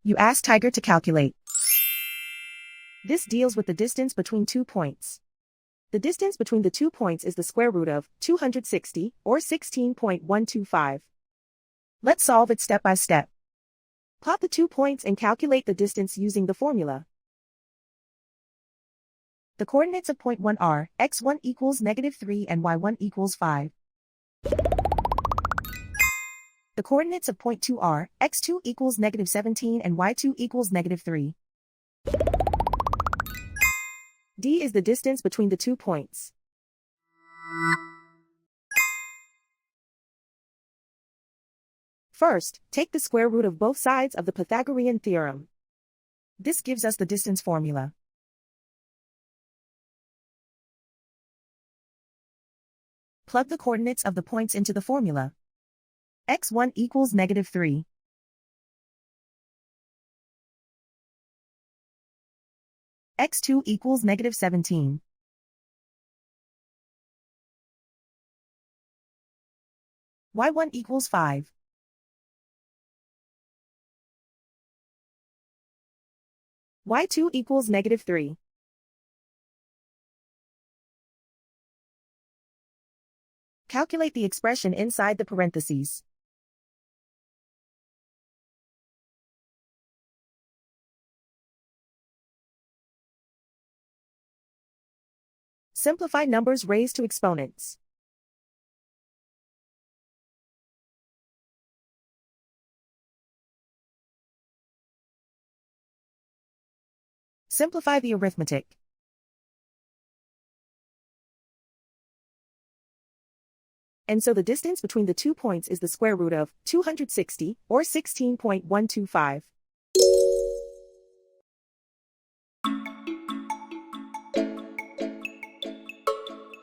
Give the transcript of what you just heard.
You ask Tiger to calculate. This deals with the distance between 2 points. The distance between the 2 points is the square root of 260, or 16.125. Let's solve it step by step. Plot the 2 points and calculate the distance using the formula. The coordinates of point 1 are x1 equals -3 and y1 equals 5. The coordinates of point 2 are x2 equals -17 and y2 equals -3. D is the distance between the 2 points. First, take the square root of both sides of the Pythagorean theorem. This gives us the distance formula. Plug the coordinates of the points into the formula. x1 equals -3. x2 equals -17. y1 equals 5. y2 equals -3. Calculate the expression inside the parentheses. Simplify numbers raised to exponents. Simplify the arithmetic. And so the distance between the 2 points is the square root of 260, or 16.125.